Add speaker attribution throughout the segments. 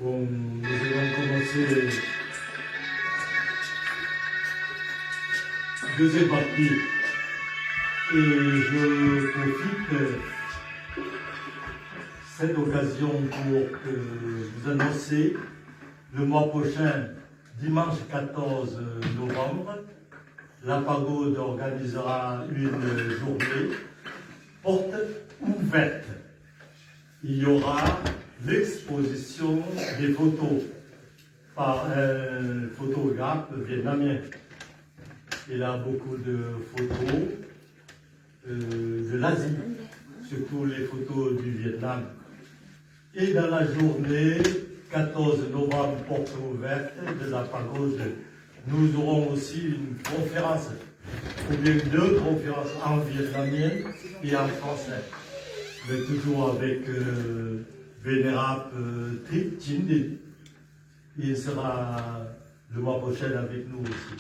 Speaker 1: Bon, nous allons commencer deuxième partie. Et je profite cette occasion pour vous annoncer le mois prochain, dimanche 14 novembre, la Pagode organisera une journée porte ouverte. Il y aura l'exposition des photos par un photographe vietnamien. Il a beaucoup de photos de l'Asie, surtout les photos du Vietnam. Et dans la journée 14 novembre, porte ouverte de la Pagode, nous aurons aussi une conférence, ou bien deux conférences en vietnamien et en français, mais toujours avec Vénérable Trip Chinh. Il sera le mois prochain avec nous aussi.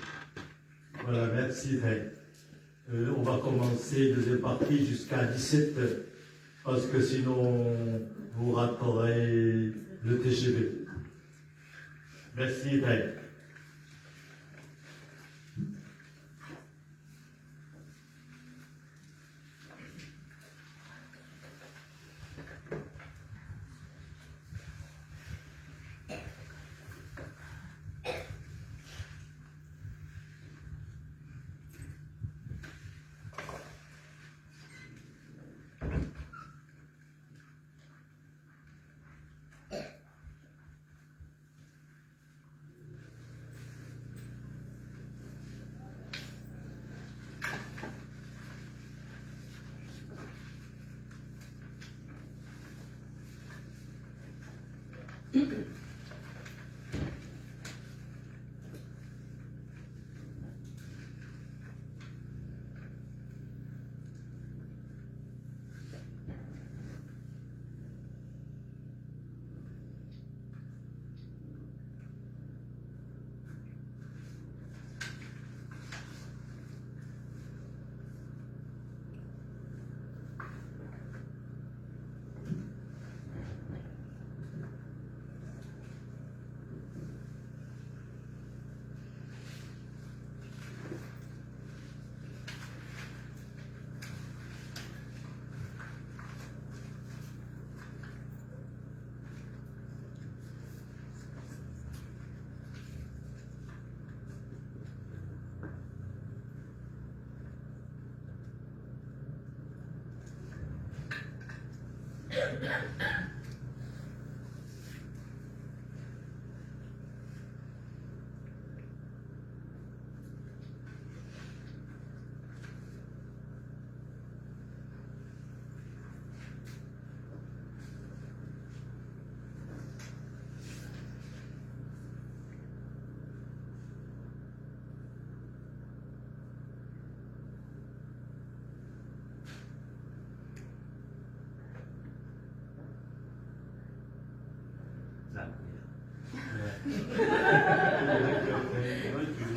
Speaker 1: Voilà, merci. On va commencer deuxième partie jusqu'à 17 parce que sinon vous raterez le TGV. Merci.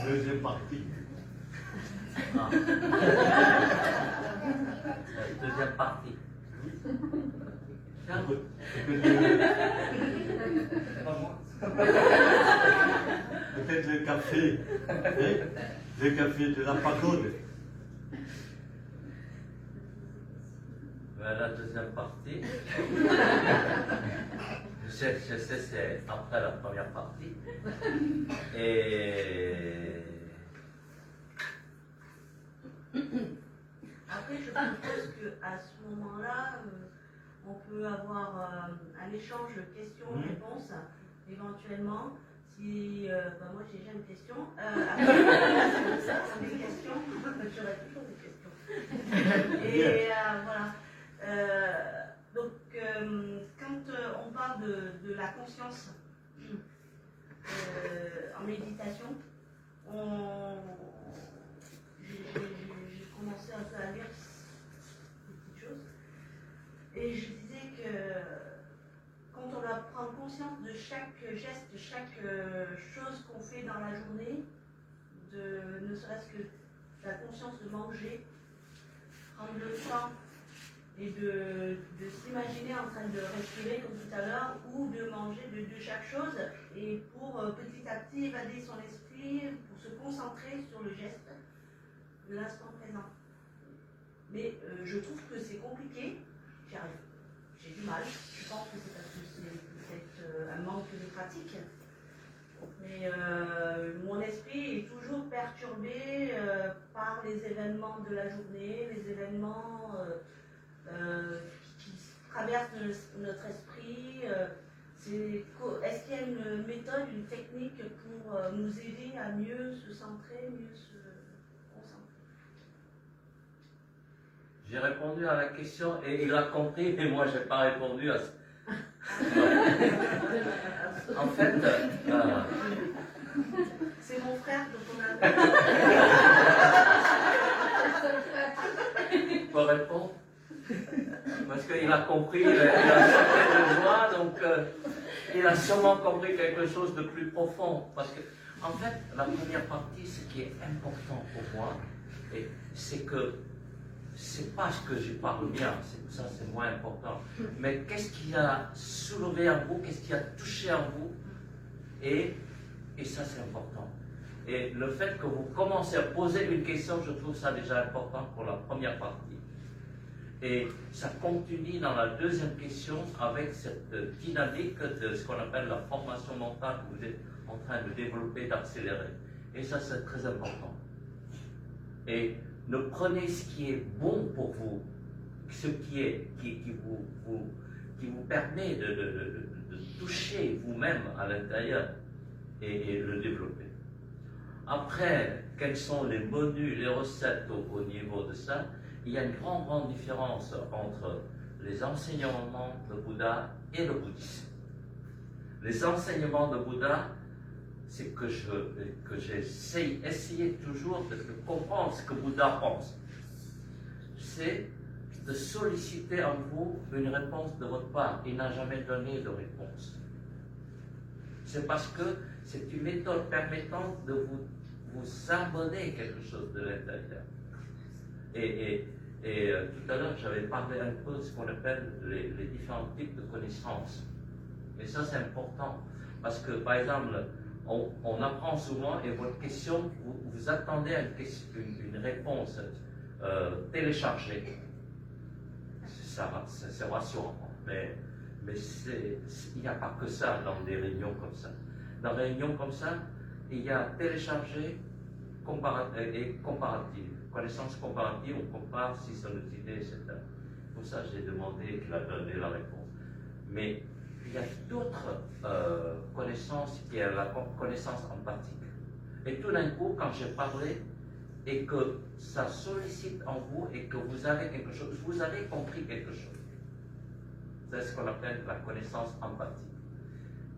Speaker 1: Deuxième partie.
Speaker 2: Ah. Deuxième partie.
Speaker 1: Peut-être le café. Le café de la Pagode.
Speaker 2: La deuxième partie. Je sais, c'est après la première partie. Et
Speaker 3: après, je propose qu'à ce moment-là, on peut avoir un échange questions-réponses, éventuellement. Si moi j'ai déjà une question, après ça, des questions, j'aurai toujours des questions. Et voilà. Donc, quand on parle de la conscience en méditation, j'ai commencé un peu à lire des petites choses. Et je disais que quand on va prendre conscience de chaque geste, chaque chose qu'on fait dans la journée, ne serait-ce que la conscience de manger, prendre le temps et de s'imaginer en train de respirer comme tout à l'heure ou de manger de chaque chose et pour petit à petit évader son esprit pour se concentrer sur le geste de l'instant présent. Mais je trouve que c'est compliqué, j'y arrive, j'ai du mal, je pense que c'est parce que c'est un manque de pratique. Mais mon esprit est toujours perturbé par les événements de la journée, les événements qui traversent notre esprit. Est-ce qu'il y a une méthode, une technique pour nous aider à mieux se centrer, mieux se concentrer?
Speaker 2: J'ai répondu à la question et il a compris, mais moi je n'ai pas répondu à ça. En fait,
Speaker 3: c'est mon frère, donc on a.
Speaker 2: Pour répondre, parce qu'il a compris, il a sauté de joie, donc il a sûrement compris quelque chose de plus profond. Parce que, en fait, la première partie, ce qui est important pour moi, c'est que c'est pas ce que je parle bien, ça c'est moins important, mais qu'est-ce qui a soulevé en vous, qu'est-ce qui a touché en vous, et ça c'est important. Et le fait que vous commencez à poser une question, je trouve ça déjà important pour la première partie. Et ça continue dans la deuxième question avec cette dynamique de ce qu'on appelle la formation mentale que vous êtes en train de développer, d'accélérer. Et ça c'est très important. Et ne prenez ce qui est bon pour vous, ce qui vous permet de toucher vous-même à l'intérieur et le développer. Après, quels sont les menus, les recettes au niveau de ça? Il y a une grande différence entre les enseignements de Bouddha et le bouddhisme. Les enseignements de Bouddha, c'est que j'ai essayé toujours de comprendre ce que Bouddha pense. C'est de solliciter en vous une réponse de votre part. Il n'a jamais donné de réponse. C'est parce que c'est une méthode permettant de vous amener quelque chose de l'intérieur. Et tout à l'heure, j'avais parlé un peu de ce qu'on appelle les différents types de connaissances. Et ça, c'est important. Parce que, par exemple, on apprend souvent, et votre question, vous attendez une réponse téléchargée. C'est rassurant. Mais il n'y a pas que ça dans des réunions comme ça. Dans des réunions comme ça, il y a téléchargé et comparative. Connaissance comparative, on compare si c'est notre idée, etc. Pour ça, j'ai demandé qu'il a donné la réponse. Mais il y a d'autres connaissances qui est la connaissance empathique. Et tout d'un coup, quand j'ai parlé, et que ça sollicite en vous, et que vous avez quelque chose, vous avez compris quelque chose. C'est ce qu'on appelle la connaissance empathique.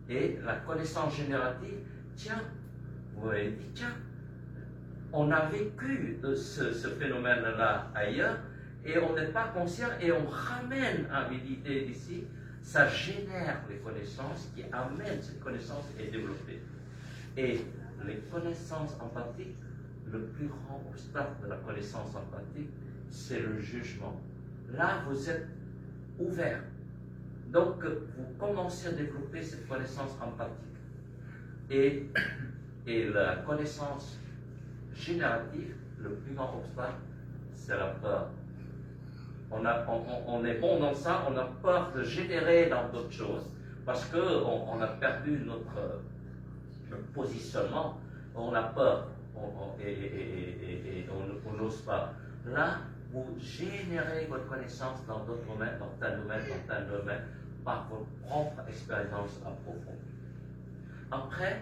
Speaker 2: Et la connaissance générative, tiens, vous avez dit, tiens, on a vécu ce phénomène-là ailleurs, et on n'est pas conscient, et on ramène à méditer d'ici, ça génère les connaissances qui amènent cette connaissance et développée. Et les connaissances empathiques, le plus grand obstacle de la connaissance empathique, c'est le jugement. Là, vous êtes ouvert. Donc, vous commencez à développer cette connaissance empathique. Et la connaissance générative, le plus grand obstacle, c'est la peur. On est bon dans ça, on a peur de générer dans d'autres choses, parce qu'on a perdu notre positionnement, on a peur, et on n'ose pas. Là, vous générez votre connaissance dans d'autres domaines, dans tel domaine, par votre propre expérience approfondie. Après,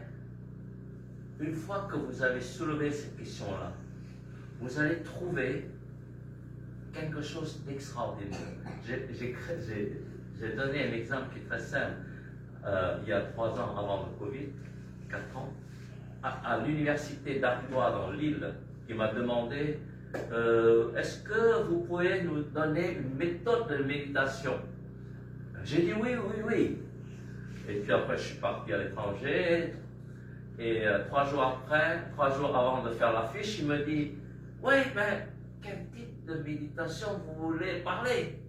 Speaker 2: une fois que vous avez soulevé cette question-là, vous allez trouver quelque chose d'extraordinaire. J'ai donné un exemple qui est très simple. Il y a 3 ans avant le Covid, 4 ans, à l'université d'Artois dans l'île, il m'a demandé est-ce que vous pouvez nous donner une méthode de méditation? J'ai dit oui. Et puis après, je suis parti à l'étranger. Et 3 jours avant de faire l'affiche, il me dit oui, mais quel type de méditation vous voulez parler?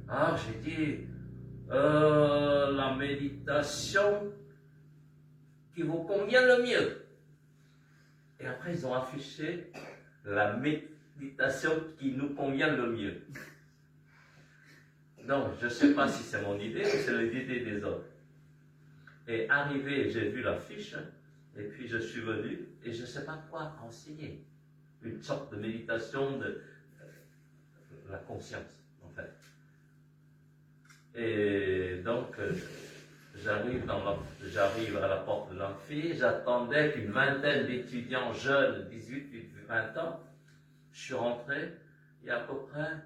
Speaker 2: Alors j'ai dit, la méditation qui vous convient le mieux. Et après, ils ont affiché la méditation qui nous convient le mieux. Donc, je ne sais pas si c'est mon idée ou c'est l'idée des autres. Et arrivé, j'ai vu l'affiche, et puis je suis venu, et je ne sais pas quoi enseigner. Une sorte de méditation de la conscience, en fait. Et donc, j'arrive à la porte de l'amphi, j'attendais qu'une vingtaine d'étudiants jeunes, 18-20 ans, je suis rentré, il y a à peu près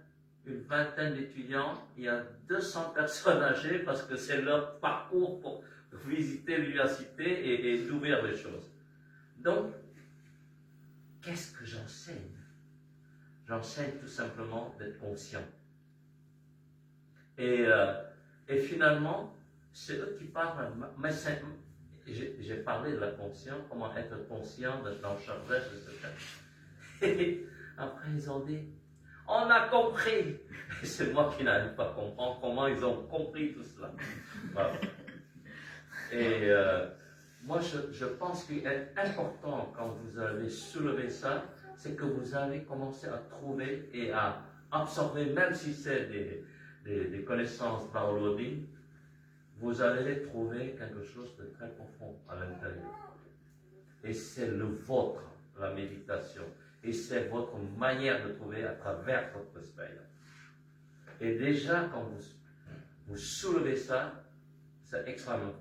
Speaker 2: une vingtaine d'étudiants, il y a 200 personnes âgées parce que c'est leur parcours pour visiter l'université et d'ouvrir les choses. Donc, qu'est-ce que j'enseigne? J'enseigne tout simplement d'être conscient. Et finalement, c'est eux qui parlent, mais j'ai parlé de la conscience, comment être conscient de l'enchargage, etc. Et après, ils ont dit, on a compris. Et c'est moi qui n'arrive pas à comprendre comment ils ont compris tout cela. Voilà. Et moi, je pense qu'il est important, quand vous avez soulevé ça, c'est que vous avez commencé à trouver et à absorber, même si c'est des connaissances downloading, vous allez trouver quelque chose de très profond à l'intérieur. Et c'est le vôtre, la méditation. Et c'est votre manière de trouver à travers votre expérience. Et déjà, quand vous soulevez ça, c'est extrêmement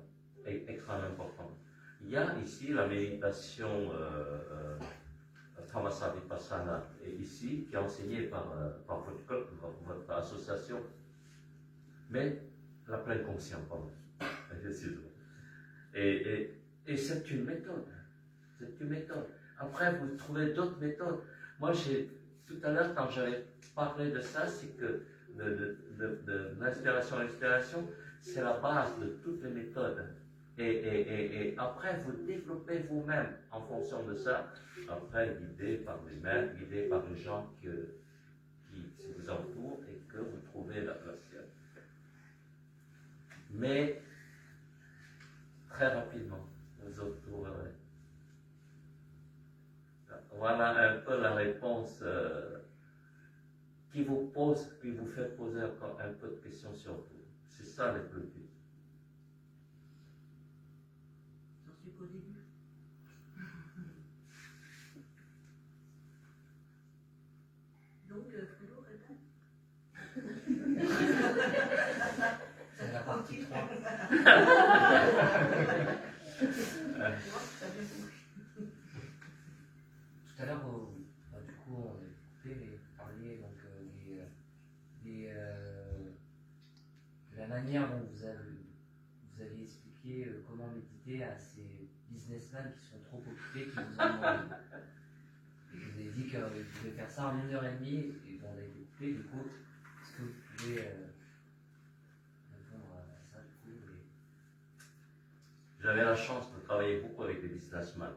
Speaker 2: important. Il y a ici la méditation Tamassa Vipassana, et ici, qui est enseignée par votre association, mais la pleine conscience, pardon. Et c'est une méthode. C'est une méthode. Après, vous trouvez d'autres méthodes. Moi, tout à l'heure, quand j'avais parlé de ça, c'est que de l'inspiration à l'expiration, c'est la base de toutes les méthodes. Et après, vous développez vous-même en fonction de ça. Après, guidé par les maîtres, guidé par les gens qui vous entourent et que vous trouvez la sienne. Mais, très rapidement, vous retrouverez. Voilà un peu la réponse qui vous fait poser encore un peu de questions sur vous. C'est ça le plus dur.
Speaker 3: J'en suis qu'au début. Donc, Fredo répond.
Speaker 4: C'est la partie 3. Tout à l'heure, du coup, on a écouté et parlé donc, de la manière dont vous avez expliqué comment méditer à ces businessmen qui sont trop occupés, qui vous ont demandé. Et vous avez dit que vous pouvez faire ça en 1h30, et on a été coupé. Du coup, est-ce que vous pouvez répondre à ça, du coup
Speaker 2: J'avais la chance de travailler beaucoup avec des businessmen.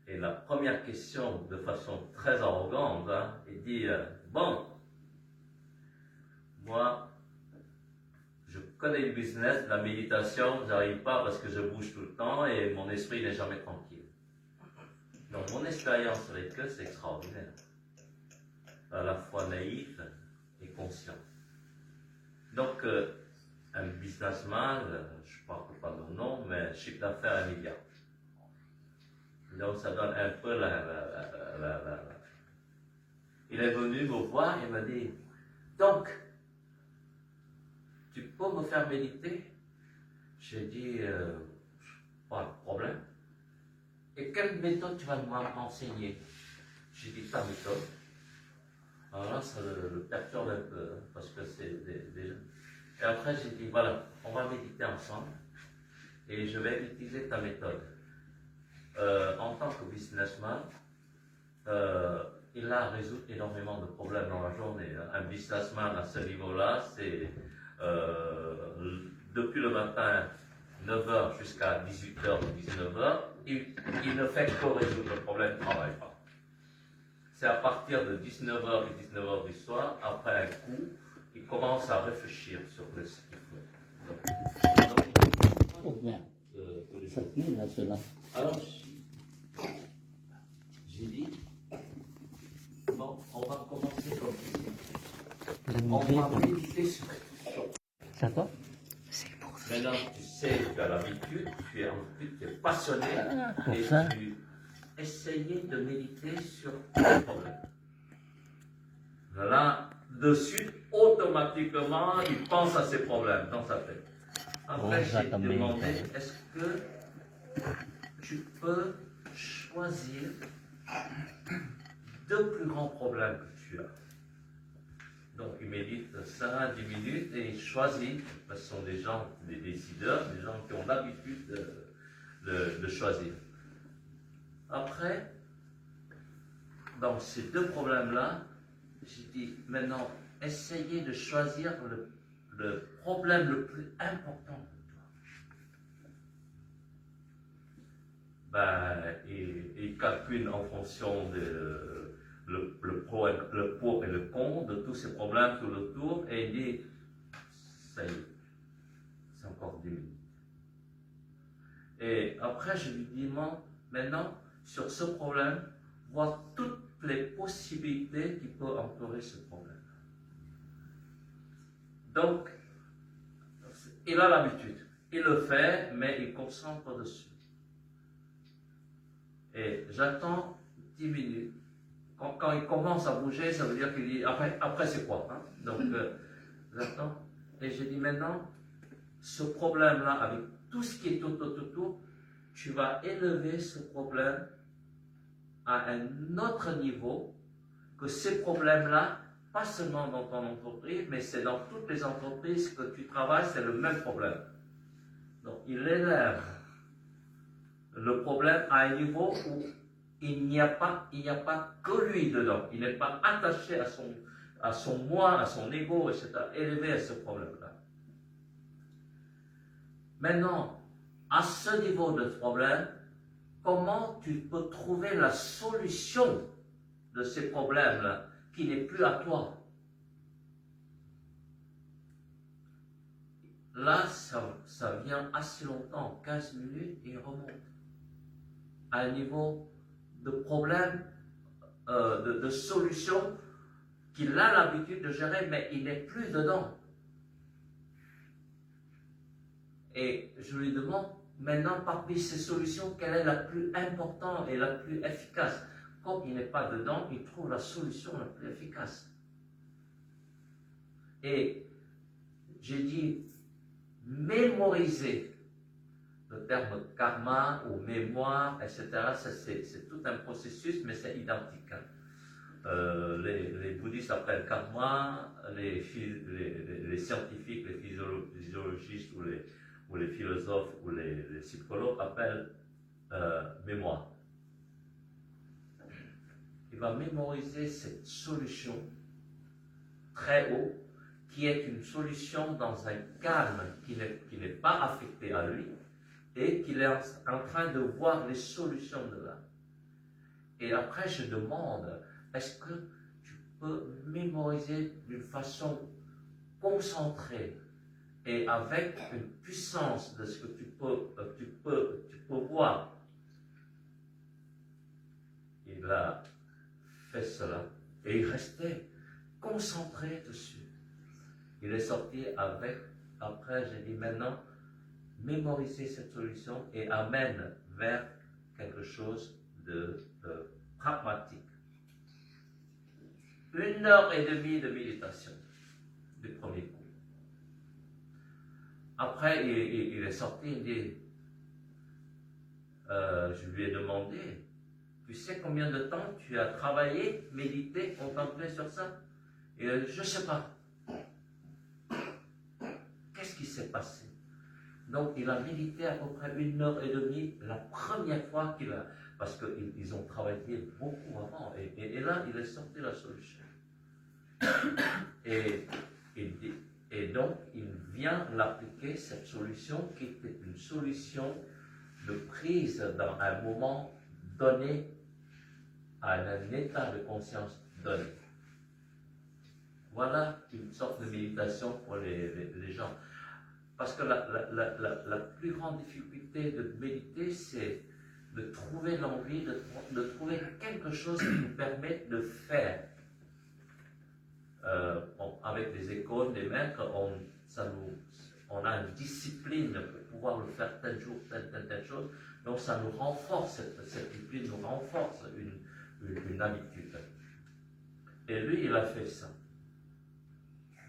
Speaker 2: Et la première question, de façon très arrogante, il dit, bon, moi, je connais le business, la méditation, je n'arrive pas parce que je bouge tout le temps et mon esprit n'est jamais tranquille. Donc mon expérience avec eux, c'est extraordinaire. À la fois naïf et conscient. Donc, un businessman, je ne parle pas de nom, mais chiffre d'affaires 1 milliard. Donc ça donne un peu Il est venu me voir et m'a dit, donc, tu peux me faire méditer? J'ai dit, pas de problème. Et quelle méthode tu vas m'enseigner? J'ai dit, ta méthode. Alors là, ça le perturbe un peu, parce que c'est déjà... Et après, j'ai dit, voilà, on va méditer ensemble, et je vais utiliser ta méthode. En tant que businessman, il a résoudre énormément de problèmes dans la journée. Un businessman à ce niveau-là, c'est depuis le matin, 9h jusqu'à 18h ou 19h, il ne fait que résoudre le problème, il ne travaille pas. C'est à partir de 19h et 19h du soir, après un coup, il commence à réfléchir sur ce qu'il faut.
Speaker 5: Oh bien. Ça tenait là, cela.
Speaker 2: Alors, j'ai dit, bon, on va commencer comme ça. On va méditer sur quelque chose.
Speaker 5: Ça va?
Speaker 2: Maintenant, tu sais, tu as l'habitude, tu es passionné
Speaker 5: pour
Speaker 2: et
Speaker 5: ça.
Speaker 2: tu essayes de méditer sur le problème. Là-dessus, automatiquement, il pense à ses problèmes dans sa tête. Après,
Speaker 5: Oh, ça
Speaker 2: j'ai
Speaker 5: tombe bien.
Speaker 2: demandé, est-ce que tu peux choisir deux plus grands problèmes que tu as? Donc, il médite 5 10 minutes et il choisit, parce que ce sont des gens, des décideurs, des gens qui ont l'habitude de choisir. Après, dans ces deux problèmes-là, j'ai dit, maintenant, essayez de choisir le problème le plus important pour toi. Ben, il calcule en fonction de le pour et le contre de tous ces problèmes tout autour et il dit, ça y est, c'est encore 10 minutes. Et après, je lui dis, maintenant, sur ce problème, vois toutes les possibilités qui peuvent entourer ce problème. Donc, il a l'habitude. Il le fait, mais il concentre dessus. Et j'attends 10 minutes. Quand il commence à bouger, ça veut dire qu'il dit, après c'est quoi, hein? Donc, j'attends. Et je dis maintenant, ce problème-là, avec tout ce qui est autour, tu vas élever ce problème à un autre niveau que ces problèmes-là, pas seulement dans ton entreprise, mais c'est dans toutes les entreprises que tu travailles, c'est le même problème. Donc, il élève le problème à un niveau où il n'y a pas que lui dedans. Il n'est pas attaché à son moi, à son ego, etc. Élevé à ce problème-là. Maintenant, à ce niveau de problème, comment tu peux trouver la solution de ces problèmes-là qui n'est plus à toi? Là, ça vient assez longtemps, 15 minutes, et il remonte à un niveau de problème, de solution qu'il a l'habitude de gérer, mais il n'est plus dedans. Et je lui demande, maintenant, parmi ces solutions, quelle est la plus importante et la plus efficace? Comme il n'est pas dedans, il trouve la solution la plus efficace. Et j'ai dit, mémoriser le terme karma ou mémoire, etc., c'est tout un processus, mais c'est identique. Les bouddhistes appellent karma, les scientifiques, les physiologistes ou les philosophes ou les psychologues appellent mémoire. Il va mémoriser cette solution très haut, qui est une solution dans un calme qui n'est pas affecté à lui, et qu'il est en train de voir les solutions de là. Et après, je demande, est-ce que tu peux mémoriser d'une façon concentrée et avec une puissance de ce que tu peux voir? Il a fait cela et il restait concentré dessus. Il est sorti avec, après j'ai dit maintenant, mémoriser cette solution et amène vers quelque chose de pragmatique. 1h30 de méditation du premier coup. Après, il est sorti, il dit, je lui ai demandé, tu sais combien de temps tu as travaillé, médité, contemplé sur ça? Et je ne sais pas. Qu'est-ce qui s'est passé? Donc, il a médité à peu près 1h30 la première fois qu'il a, parce qu'ils ont travaillé beaucoup avant, et là, il est sorti la solution. Et donc, il vient l'appliquer, cette solution, qui était une solution de prise dans un moment donné, à un état de conscience donné. Voilà une sorte de méditation pour les gens. Parce que la plus grande difficulté de méditer, c'est de trouver l'envie, de trouver quelque chose qui nous permette de faire. Avec des écoles, des maîtres, on a une discipline pour pouvoir le faire tel jour, telle chose. Donc ça nous renforce, cette discipline nous renforce une habitude. Et lui, il a fait ça.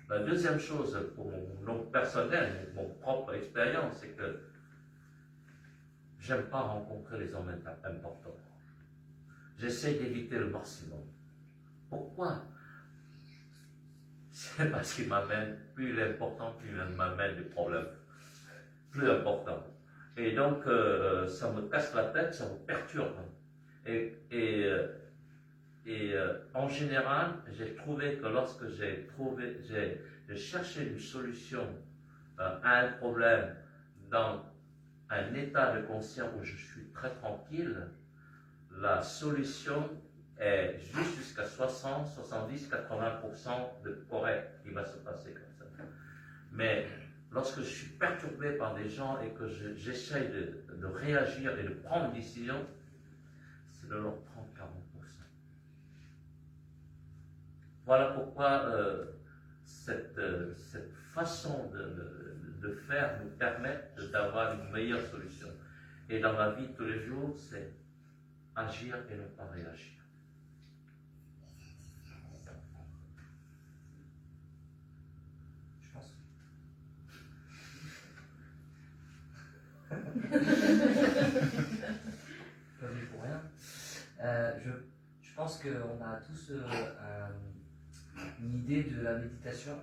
Speaker 2: La deuxième chose, pour mon nom personnel, mon propre expérience, c'est que j'aime pas rencontrer les hommes importants. J'essaie d'éviter le maximum. Pourquoi? C'est parce qu'ils m'amènent, plus il est important, plus il m'amène des problèmes plus importants. Et donc, ça me casse la tête, ça me perturbe. Et en général, j'ai trouvé que lorsque j'ai cherché une solution à un problème dans un état de conscience où je suis très tranquille, la solution est juste jusqu'à 60, 70, 80% de correct qui va se passer comme ça. Mais lorsque je suis perturbé par des gens et que j'essaye de réagir et de prendre une décision, c'est de leur prendre 40%. Voilà pourquoi cette façon de faire nous permet d'avoir une meilleure solution. Et dans la vie de tous les jours, c'est agir et ne pas réagir.
Speaker 4: Je pense. Pas vu pour rien. Je pense qu'on a tous une idée de la méditation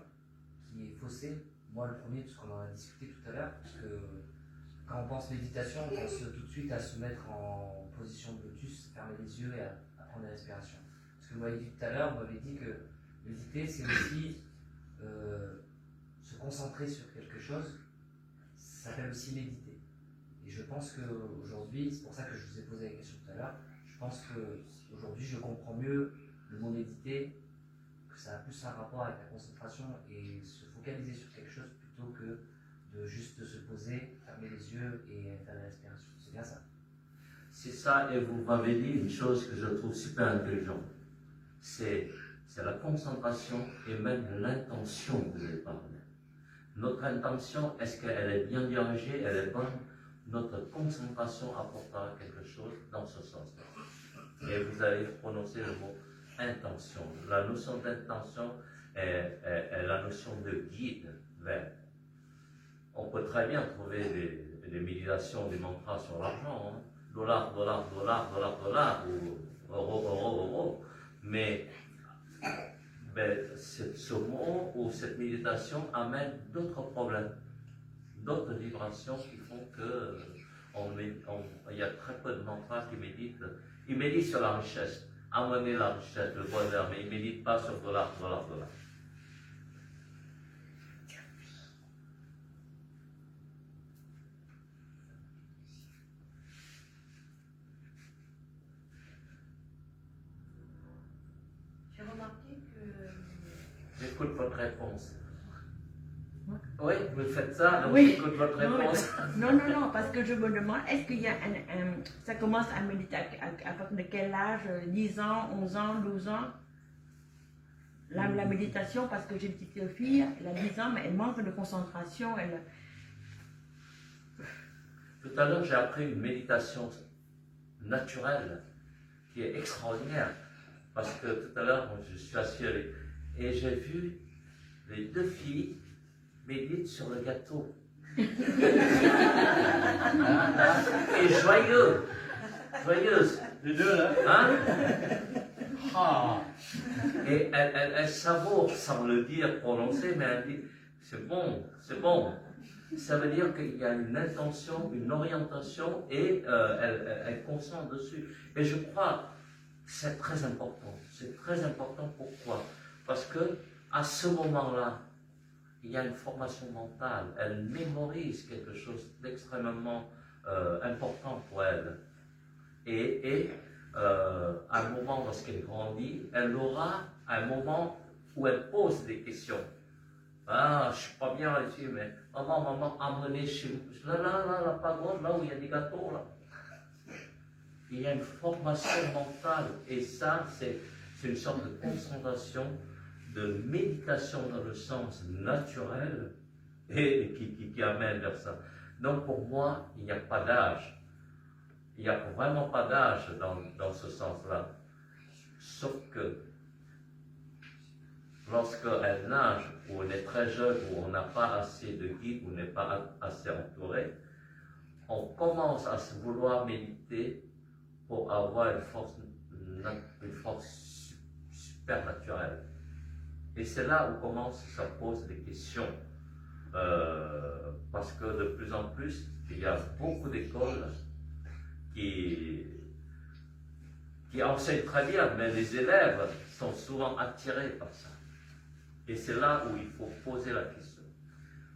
Speaker 4: qui est faussée. Moi, le premier, parce qu'on en a discuté tout à l'heure, parce que quand on pense méditation, on pense tout de suite à se mettre en position de lotus, fermer les yeux et à prendre la respiration. Parce que vous m'avez dit tout à l'heure, vous m'avez dit que méditer, c'est aussi se concentrer sur quelque chose. Ça s'appelle aussi méditer. Et je pense qu'aujourd'hui, c'est pour ça que je vous ai posé la question tout à l'heure, je pense qu'aujourd'hui, je comprends mieux le mot méditer, que ça a plus un rapport avec la concentration et se focaliser sur quelque chose plutôt que de juste se poser, fermer les yeux et faire la respiration. C'est bien ça.
Speaker 2: C'est ça, et vous m'avez dit une chose que je trouve super intelligente. C'est la concentration et même l'intention que vous avez parlé. Notre intention, est-ce qu'elle est bien dirigée, elle est bonne? Notre concentration apportera quelque chose dans ce sens-là. Et vous avez prononcé le mot intention. La notion d'intention est la notion de guide vers. On peut très bien trouver des méditations, des mantras sur l'argent, hein. Dollar, dollar, dollar, dollar, dollar, ou euro, euro, euro. Mais ce mot ou cette méditation amène d'autres problèmes, d'autres vibrations qui font que il y a très peu de mantras qui méditent. Ils méditent sur la richesse, amener la richesse, le bonheur, mais ils ne méditent pas sur dollar, dollar, dollar.
Speaker 3: J'ai remarqué que...
Speaker 2: J'écoute votre réponse. Oui, vous faites ça, donc
Speaker 6: Oui.
Speaker 2: j'écoute votre
Speaker 6: Non,
Speaker 2: réponse.
Speaker 6: non, parce que je me demande, est-ce qu'il y a ça commence à méditer à partir de quel âge? 10 ans, 11 ans, 12 ans? La méditation, parce que j'ai une petite fille, elle a 10 ans, mais elle manque de concentration.
Speaker 2: Tout à l'heure, j'ai appris une méditation naturelle qui est extraordinaire. Parce que tout à l'heure, je suis assis et j'ai vu les deux filles méditent sur le gâteau. Et joyeuse.
Speaker 1: Les deux là.
Speaker 2: Hein?
Speaker 1: Ah.
Speaker 2: Et elle savoure sans le dire prononcé, mais elle dit c'est bon, c'est bon. Ça veut dire qu'il y a une intention, une orientation et elle concentre dessus. Et je crois que c'est très important. C'est très important pourquoi? Parce que à ce moment-là, il y a une formation mentale. Elle mémorise quelque chose d'extrêmement important pour elle. Et à un moment, lorsqu'elle grandit, elle aura un moment où elle pose des questions. Ah, je suis pas bien là-dessus, mais maman, amenez chez vous. Là, la pagode, là où il y a des gâteaux, là. Il y a une formation mentale, et ça, c'est une sorte de concentration, de méditation dans le sens naturel, et qui amène vers ça. Donc pour moi, il n'y a pas d'âge. Il n'y a vraiment pas d'âge dans ce sens-là. Sauf que lorsqu'elle nage, ou on est très jeune, ou on n'a pas assez de guide, ou on n'est pas assez entouré, on commence à se vouloir méditer pour avoir une force supernaturelle. Et c'est là où commence, ça pose des questions. Parce que de plus en plus, il y a beaucoup d'écoles qui enseignent très bien, mais les élèves sont souvent attirés par ça. Et c'est là où il faut poser la question,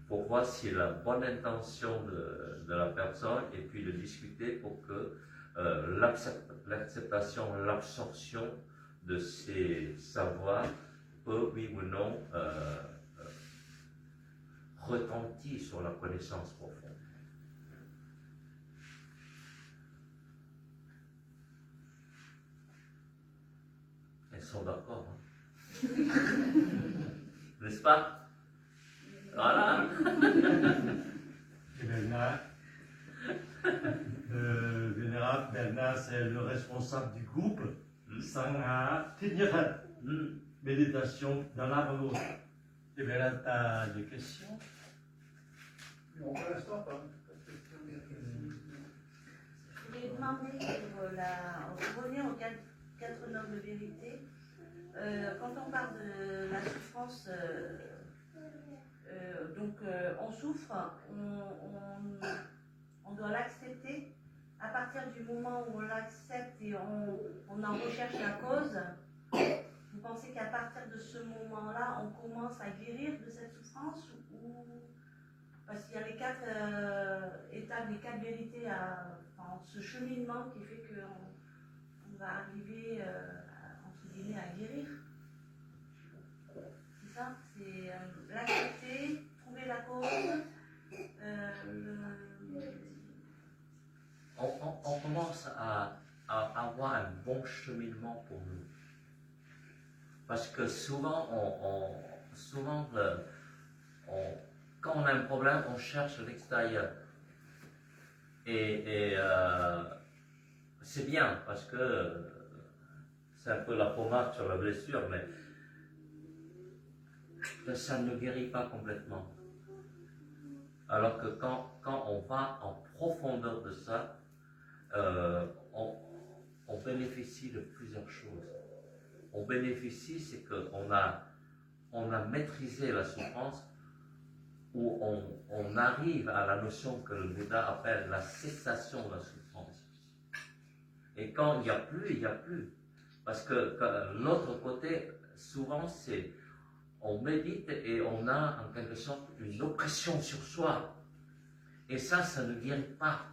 Speaker 2: pour voir si la bonne intention de la personne, et puis de discuter pour que l'acceptation, l'absorption de ces savoirs peut, oui ou non, retentir sur la connaissance profonde. Elles sont d'accord, hein? N'est-ce pas? Voilà.
Speaker 1: Et Bernard, le vénérable Bernard, c'est le responsable du groupe, sans tenir méditation dans l'harmonie. Et Bernard, tu as des questions?
Speaker 7: Non, pour l'instant, pas.
Speaker 3: Je voulais demander pour revenir aux quatre nobles vérités. Quand on parle de la souffrance, on souffre, on doit l'accepter. À partir du moment où on l'accepte et on en recherche la cause, vous pensez qu'à partir de ce moment-là, on commence à guérir de cette souffrance ou parce qu'il y a les quatre étapes, les quatre vérités, ce cheminement qui fait qu'on va arriver entre guillemets à guérir. C'est ça, c'est l'accepter, trouver la cause.
Speaker 2: On commence à avoir un bon cheminement pour nous. Parce que souvent, quand on a un problème, on cherche l'extérieur. Et c'est bien, parce que c'est un peu la pommade sur la blessure, mais ça ne guérit pas complètement. Alors que quand on va en profondeur de ça, on bénéficie de plusieurs choses. On bénéficie, c'est qu'on a maîtrisé la souffrance, où on arrive à la notion que le Bouddha appelle la cessation de la souffrance. Et quand il n'y a plus, il n'y a plus. Parce que l'autre côté, souvent, c'est on médite et on a en quelque sorte une oppression sur soi. Et ça ne guérit pas.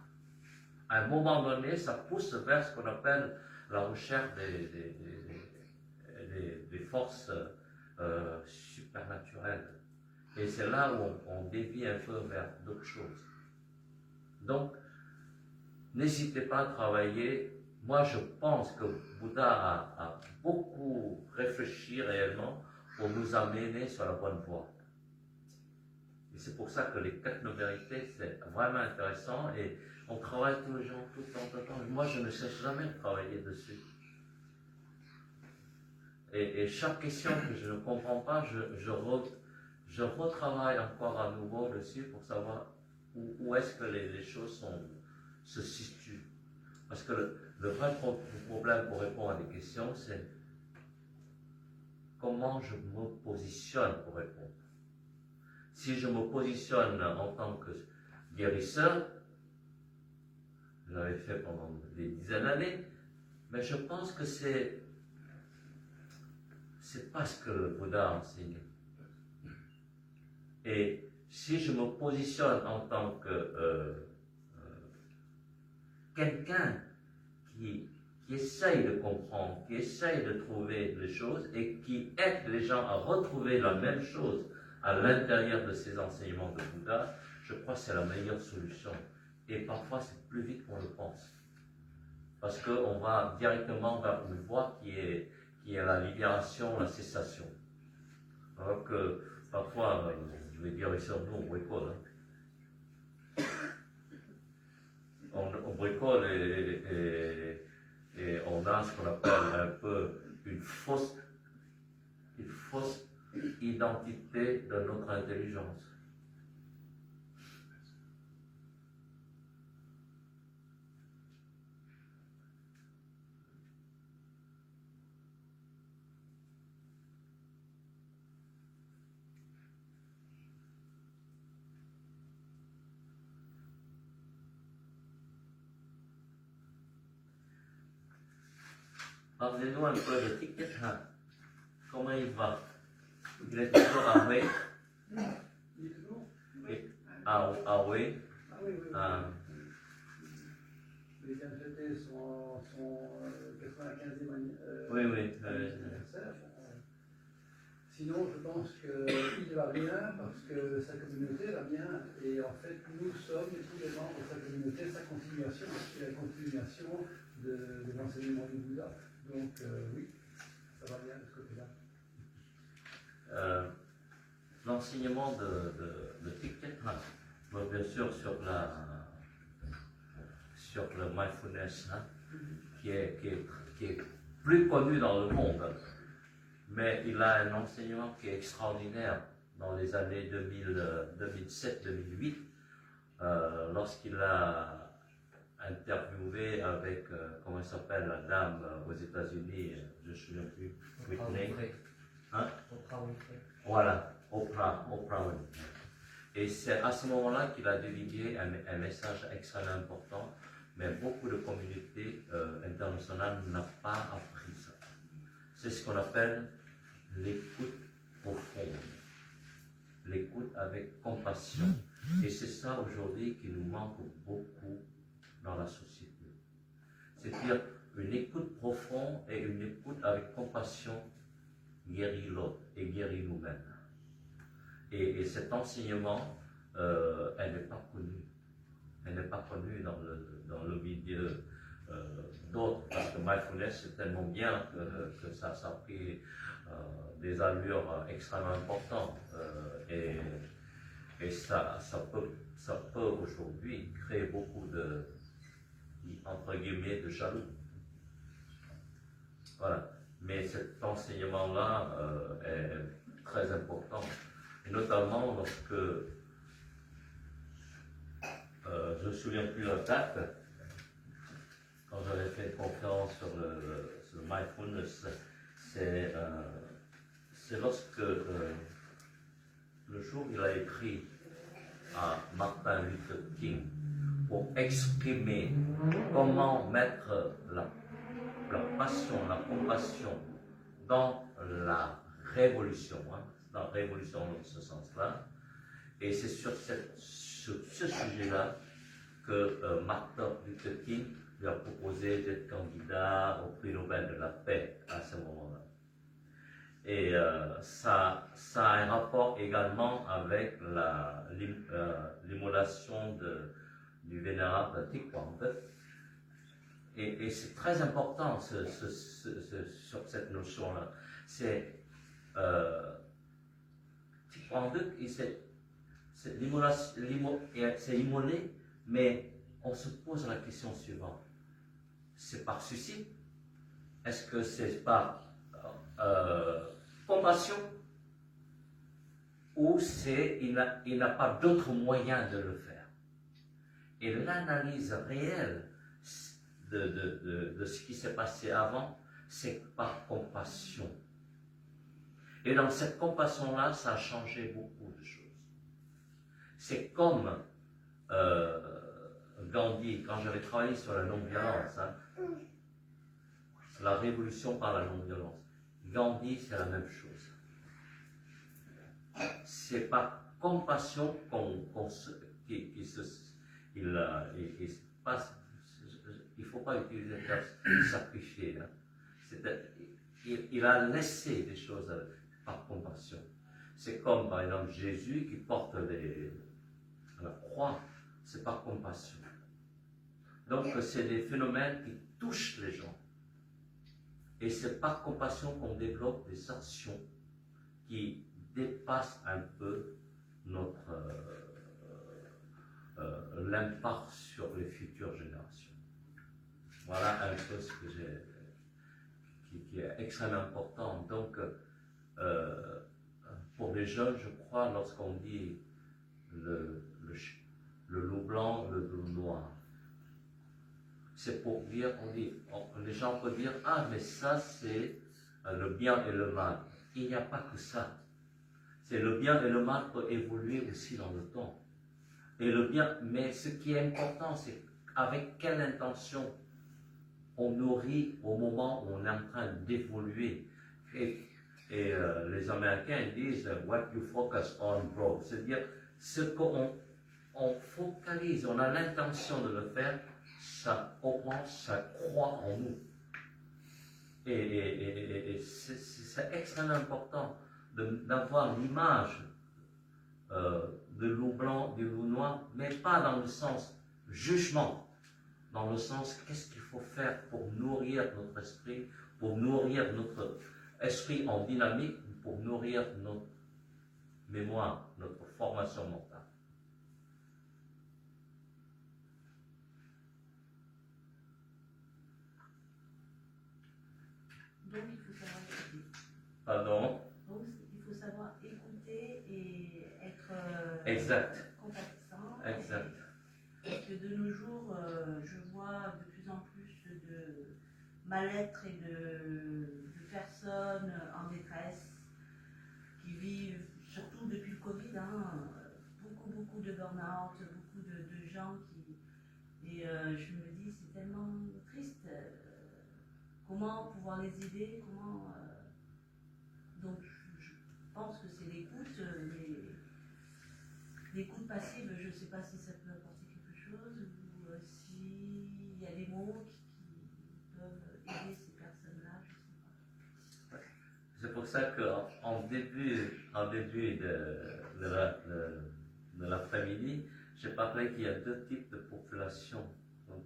Speaker 2: À un moment donné, ça pousse vers ce qu'on appelle la recherche des forces supernaturelles. Et c'est là où on dévie un peu vers d'autres choses. Donc, n'hésitez pas à travailler. Moi, je pense que Bouddha a beaucoup réfléchi réellement pour nous amener sur la bonne voie. Et c'est pour ça que les quatre vérités, c'est vraiment intéressant. Et on travaille tous les jours, tout le temps. Moi, je ne cesse jamais de travailler dessus. Et chaque question que je ne comprends pas, je retravaille encore à nouveau dessus pour savoir où est-ce que les choses se situent. Parce que le vrai problème pour répondre à des questions, c'est comment je me positionne pour répondre. Si je me positionne en tant que guérisseur, je l'avais fait pendant des dizaines d'années, mais je pense que c'est pas ce que le Bouddha enseigne. Et si je me positionne en tant que quelqu'un qui qui essaye de comprendre, qui essaye de trouver les choses et qui aide les gens à retrouver la même chose à l'intérieur de ces enseignements de Bouddha, je crois que c'est la meilleure solution. Et parfois, c'est plus vite qu'on le pense. Parce qu'on va directement vers une voie qui est la libération, la cessation. Alors que parfois, je vais dire ici, nous, on bricole. Hein. On bricole et on a ce qu'on appelle un peu une fausse identité de notre intelligence. Parlez-nous un peu de Thich Nhat Hanh. Comment il va? Il est toujours à Huế.
Speaker 7: Il est toujours
Speaker 2: À Huế.
Speaker 7: Ah oui, oui, oui.
Speaker 2: Ah,
Speaker 7: Il vient de fêter son 95e
Speaker 2: oui, oui.
Speaker 7: anniversaire. Sinon, je pense qu'il va bien parce que sa communauté va bien. Et en fait, nous sommes tous les membres de sa communauté, sa continuation, c'est la continuation de l'enseignement du Bouddha. Donc, oui, ça va bien de ce côté-là.
Speaker 2: L'enseignement de Thich Nhat Hanh, bon, bien sûr sur le mindfulness, hein, qui est plus connu dans le monde, mais il a un enseignement qui est extraordinaire dans les années 2007-2008, lorsqu'il a interviewé avec, comment elle s'appelle, la dame aux États-Unis, je ne me souviens plus, Whitney. Hein?
Speaker 4: Oprah Winfrey.
Speaker 2: Voilà, Oprah Winfrey. Et c'est à ce moment-là qu'il a délivré un message extrêmement important, mais beaucoup de communautés internationales n'ont pas appris ça. C'est ce qu'on appelle l'écoute profonde, l'écoute avec compassion. Et c'est ça aujourd'hui qui nous manque beaucoup dans la société. C'est-à-dire une écoute profonde et une écoute avec compassion guérit l'autre et guérit nous-mêmes. Et cet enseignement, elle n'est pas connue. Elle n'est pas connue dans le milieu d'autres, parce que mindfulness c'est tellement bien que ça a pris des allures extrêmement importantes. Et ça peut aujourd'hui créer beaucoup de, entre guillemets, de jaloux. Voilà. Mais cet enseignement-là est très important, et notamment lorsque, je ne me souviens plus la date, quand j'avais fait une conférence sur le mindfulness, c'est lorsque le jour il a écrit à Martin Luther King pour exprimer comment mettre la passion, la compassion dans la révolution, hein, dans la révolution dans ce sens-là. Et c'est sur ce sujet-là que Martin Luther King lui a proposé d'être candidat au prix Nobel de la paix à ce moment-là. Et ça a un rapport également avec l'immolation du vénérable Thich Nhat Hanh. Et c'est très important sur cette notion-là. C'est Thich Nhat Hanh, c'est immolé, mais on se pose la question suivante. C'est par suicide? Est-ce que c'est par compassion? Ou il n'a pas d'autre moyen de le faire? Et l'analyse réelle de ce qui s'est passé avant, c'est par compassion. Et dans cette compassion-là, ça a changé beaucoup de choses. C'est comme Gandhi, quand j'avais travaillé sur la non-violence, hein, la révolution par la non-violence. Gandhi, c'est la même chose. C'est par compassion qu'il se passe. Il ne faut pas utiliser le terme sacrifier. Hein. Il a laissé des choses par compassion. C'est comme par exemple Jésus qui porte la croix, c'est par compassion. Donc c'est des phénomènes qui touchent les gens. Et c'est par compassion qu'on développe des actions qui dépassent un peu notre l'impact sur les futures générations. Voilà un peu ce que qui est extrêmement important. Donc, pour les jeunes, je crois, lorsqu'on dit le loup blanc, le loup noir, c'est pour dire, les gens peuvent dire, ah, mais ça c'est le bien et le mal. Il n'y a pas que ça. C'est le bien et le mal peuvent évoluer aussi dans le temps. Et le bien, mais ce qui est important, c'est avec quelle intention on nourrit au moment où on est en train d'évoluer. Et les Américains disent what you focus on grows. C'est-à-dire ce qu'on focalise, on a l'intention de le faire, ça augmente, ça croît en nous. Et c'est extrêmement important d'avoir l'image de loup blanc, du loup noir, mais pas dans le sens jugement, dans le sens qu'est-ce qu'il faut faire pour nourrir notre esprit, pour nourrir notre esprit en dynamique, pour nourrir notre mémoire, notre formation mentale.
Speaker 3: Donc il faut savoir écouter.
Speaker 2: Pardon?
Speaker 3: Donc il faut savoir écouter et être
Speaker 2: Exact.
Speaker 3: compatissant.
Speaker 2: Exact.
Speaker 3: Parce que de nos jours, je vois de plus en plus de mal-être et de personnes en détresse qui vivent, surtout depuis le Covid, beaucoup de burn-out, beaucoup de gens qui... Et je me dis, c'est tellement triste. Comment pouvoir les aider, donc je pense que c'est l'écoute, l'écoute passive, je ne sais pas si ça peut apporter quelque chose, ou s'il y a des mots qui peuvent aider ces personnes-là, je ne sais pas.
Speaker 2: C'est pour ça qu'en début de l'après-midi, j'ai parlé qu'il y a deux types de populations. Donc,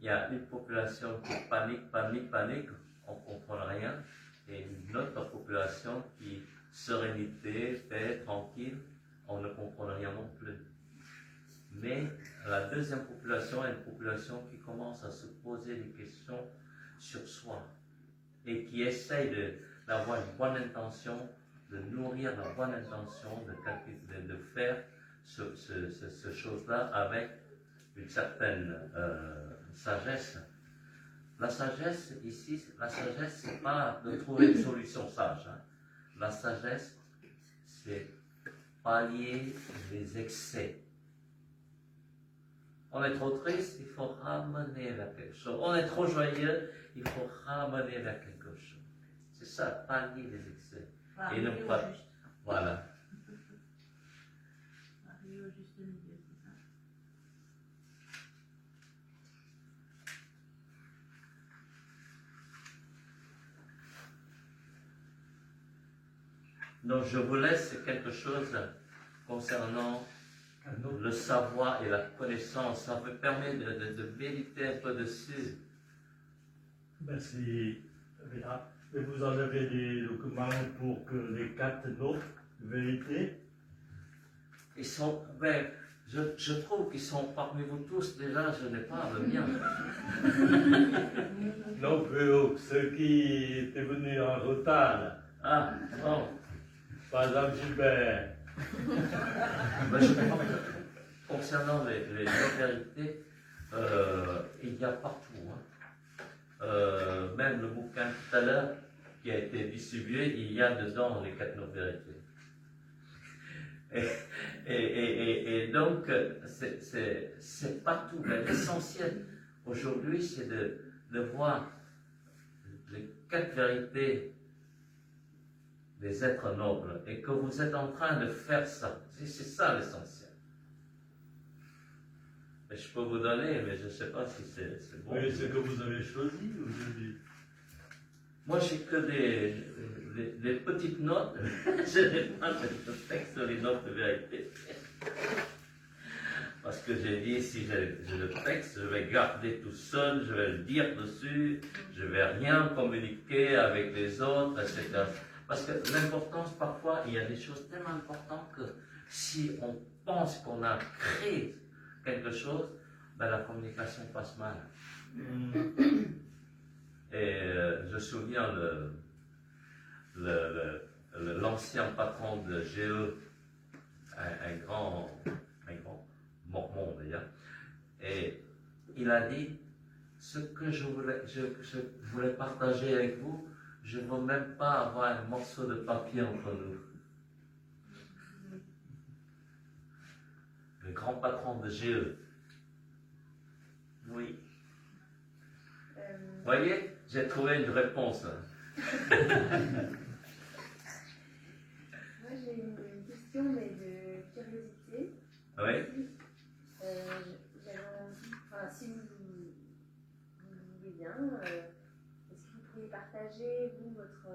Speaker 2: il y a une population qui panique, on ne comprend rien, et une autre population qui, sérénité, paix, tranquille, on ne comprend rien non plus. Mais la deuxième population est une population qui commence à se poser des questions sur soi et qui essaye d'avoir une bonne intention, de nourrir la bonne intention, de faire ce chose-là avec une certaine sagesse. La sagesse ici, c'est pas de trouver une solution sage. Hein. La sagesse, c'est pallier les excès. On est trop triste, il faut ramener vers quelque chose. On est trop joyeux, il faut ramener vers quelque chose. C'est ça, pallier les excès. Et ne pas. Voilà.
Speaker 3: Arriver au juste milieu, c'est ça.
Speaker 2: Donc je vous laisse quelque chose concernant le savoir et la connaissance. Ça me permet de méditer un peu dessus.
Speaker 1: Merci. Et vous en avez des documents pour que les 4 autres vérités?
Speaker 2: Ils sont, je trouve qu'ils sont parmi vous tous déjà, je n'ai pas le mien.
Speaker 1: Non, mais ceux qui étaient venus en retard.
Speaker 2: Ah, bon.
Speaker 1: Par exemple, Gilbert.
Speaker 2: Concernant les vérités, il y a partout. Hein. Même le bouquin tout à l'heure qui a été distribué, il y a dedans les 4 vérités. Et donc, c'est partout. Mais l'essentiel aujourd'hui, c'est de voir les 4 vérités des êtres nobles et que vous êtes en train de faire ça. C'est ça l'essentiel. Mais je peux vous donner, mais je ne sais pas si c'est bon.
Speaker 1: Oui, c'est que vous avez choisi aujourd'hui.
Speaker 2: Moi, j'ai que des petites notes. Je n'ai pas de texte sur les notes de vérité. Parce que j'ai dit, si j'ai le texte, je vais garder tout seul, je vais le dire dessus, je ne vais rien communiquer avec les autres, etc. Parce que l'importance, parfois, il y a des choses tellement importantes que si on pense qu'on a créé quelque chose, ben, la communication passe mal. Et je me souviens l'ancien patron de GE, un grand mormon d'ailleurs, et il a dit, ce que je voulais partager avec vous, je ne veux même pas avoir un morceau de papier entre nous. Le grand patron de GE. Oui. Vous voyez, j'ai trouvé une réponse.
Speaker 8: Moi, j'ai une question, mais de curiosité.
Speaker 2: Oui.
Speaker 8: J'avais envie, enfin, si vous voulez bien, est-ce que vous pourriez partager, vous, votre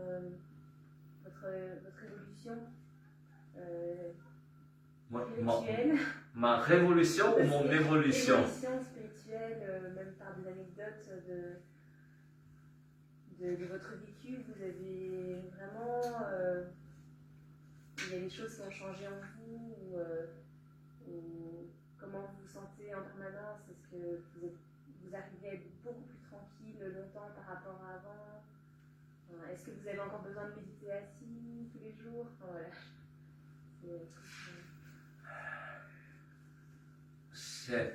Speaker 8: évolution spirituelle?
Speaker 2: Ma révolution ou mon évolution?
Speaker 8: Évolution spirituelle, même par des anecdotes de votre vécu. Vous avez vraiment... il y a des choses qui ont changé en vous ou comment vous vous sentez en permanence? Est-ce que vous arrivez à être beaucoup plus tranquille longtemps par rapport à avant? Est-ce que vous avez encore besoin de méditer assis tous les jours? Enfin, voilà.
Speaker 2: C'est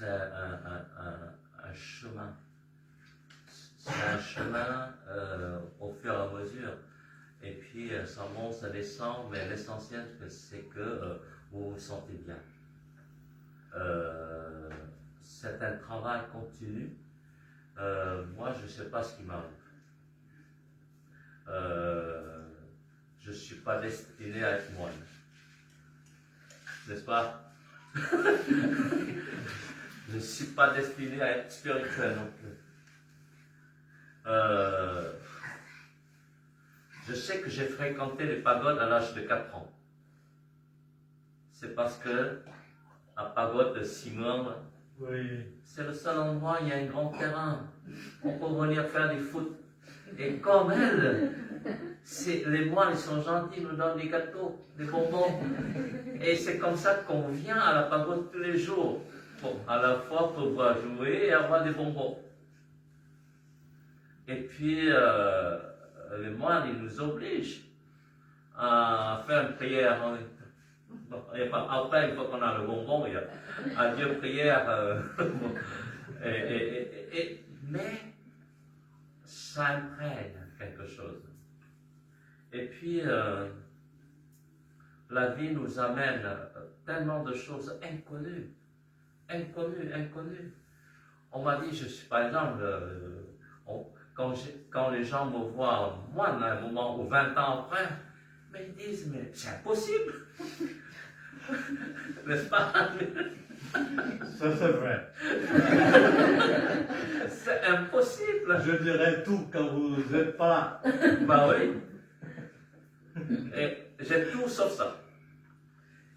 Speaker 2: un chemin. C'est un chemin au fur et à mesure. Et puis ça monte, ça descend, mais l'essentiel c'est que vous vous sentez bien. C'est un travail continu. Moi, je ne sais pas ce qui m'arrive. Je ne suis pas destiné à être moine. N'est-ce pas? Je ne suis pas destiné à être spirituel non plus. Je sais que j'ai fréquenté les pagodes à l'âge de 4 ans. C'est parce que la pagode de Simone,
Speaker 1: Oui.
Speaker 2: c'est le seul endroit où il y a un grand terrain. On peut venir faire des foot. Et comme elle, les moines, ils sont gentils, ils nous donnent des gâteaux, des bonbons. Et c'est comme ça qu'on vient à la pagode tous les jours. Bon, à la fois pour pouvoir jouer et avoir des bonbons. Et puis, les moines, ils nous obligent à faire une prière. Bon, après, une fois qu'on a le bonbon, il y a adieu prière. Mais ça imprègne quelque chose. Et puis, la vie nous amène tellement de choses inconnues. On m'a dit, par exemple, quand les gens me voient moine à un moment ou 20 ans après, mais ils disent, mais c'est impossible. N'est-ce pas?
Speaker 1: Ça, c'est vrai.
Speaker 2: C'est impossible.
Speaker 1: Je dirais tout quand vous n'êtes pas là.
Speaker 2: Bah oui. Et j'ai tout sauf ça.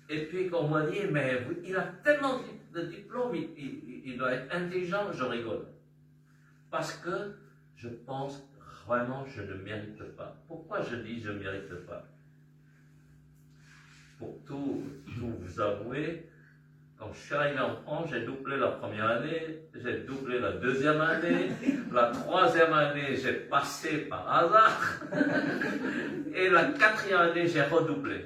Speaker 2: Et puis qu'on m'a dit, mais il a tellement de diplômes, il doit être intelligent, je rigole. Parce que je pense vraiment je ne mérite pas. Pourquoi je dis je ne mérite pas? Pour tout vous avouer, quand je suis arrivé en France, j'ai doublé la première année, j'ai doublé la deuxième année, la troisième année, j'ai passé par hasard, et la quatrième année, j'ai redoublé.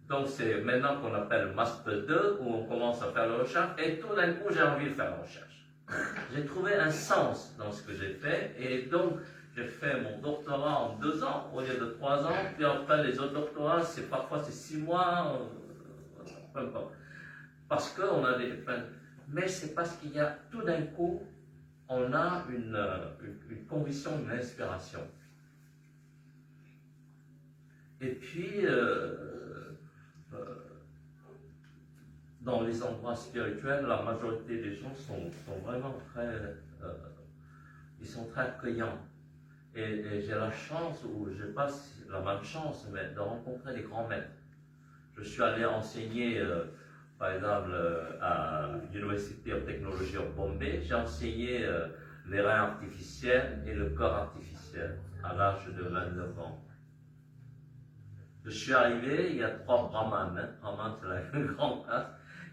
Speaker 2: Donc c'est maintenant qu'on appelle Master 2, où on commence à faire la recherche, et tout d'un coup, j'ai envie de faire la recherche. J'ai trouvé un sens dans ce que j'ai fait, et donc j'ai fait mon doctorat en 2 ans au lieu de 3 ans, puis après les autres doctorats, parfois c'est 6 mois, peu importe. Parce qu'on a des... Mais c'est parce qu'il y a tout d'un coup, on a une conviction, une inspiration. Et puis, dans les endroits spirituels, la majorité des gens sont vraiment ils sont très accueillants. Et j'ai la chance, ou je n'ai pas la malchance, mais de rencontrer des grands maîtres. Je suis allé enseigner, par exemple, à l'Université of Technology of Bombay. J'ai enseigné les reins artificiels et le corps artificiel à l'âge de 29 ans. Je suis arrivé, il y a 3 brahmanes, brahman c'est la grande race,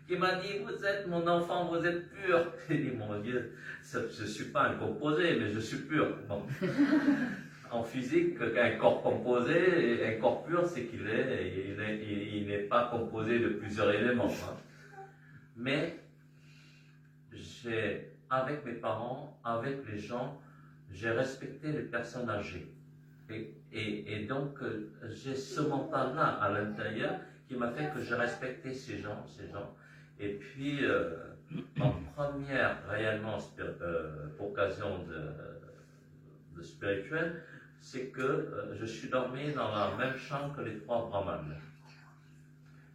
Speaker 2: qui m'a dit, vous êtes mon enfant, vous êtes pur. J'ai dit, mon Dieu, je ne suis pas un composé, mais je suis pur. Bon. En physique, un corps composé, un corps pur, c'est qu'il n'est pas composé de plusieurs éléments. Hein. Mais avec mes parents, avec les gens, j'ai respecté les personnes âgées. Et donc, j'ai ce mental-là à l'intérieur qui m'a fait que j'ai respecté ces gens. Et puis, ma première réellement occasion de spirituel, c'est que je suis dormi dans la même chambre que les 3 brahmanes.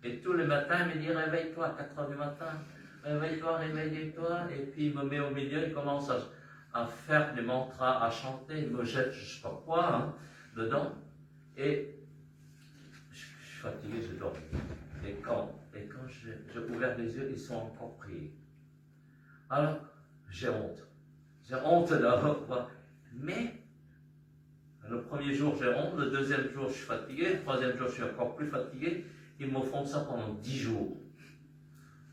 Speaker 2: Et tous les matins, il me dit, réveille-toi à 4 h du matin, réveille-toi, réveille-toi. Et puis, il me met au milieu, il commence à faire des mantras, à chanter, il me jette je ne sais pas quoi dedans. Et je suis fatigué, je dors. Et quand j'ai ouvert les yeux, ils sont encore priés. Alors, j'ai honte. J'ai honte d'avoir. Mais, le premier jour, j'ai honte. Le deuxième jour, je suis fatigué. Le troisième jour, je suis encore plus fatigué. Ils me font ça pendant 10 jours.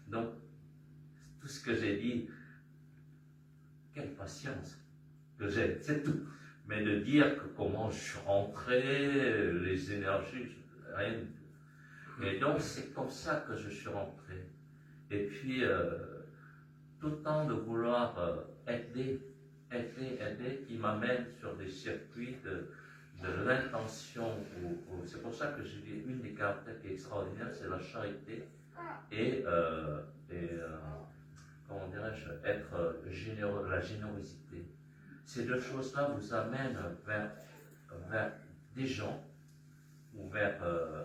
Speaker 2: Donc, tout ce que j'ai dit, quelle patience que j'ai, c'est tout. Mais de dire que comment je suis rentré, les énergies, rien du tout. Et donc, c'est comme ça que je suis rentré. Et puis, tout le temps de vouloir aider, qui m'amène sur des circuits de l'intention. C'est pour ça que j'ai dit, une des caractères qui est extraordinaire, c'est la charité et comment dirais-je, être généreux, la générosité. Ces 2 choses-là vous amènent vers des gens ou vers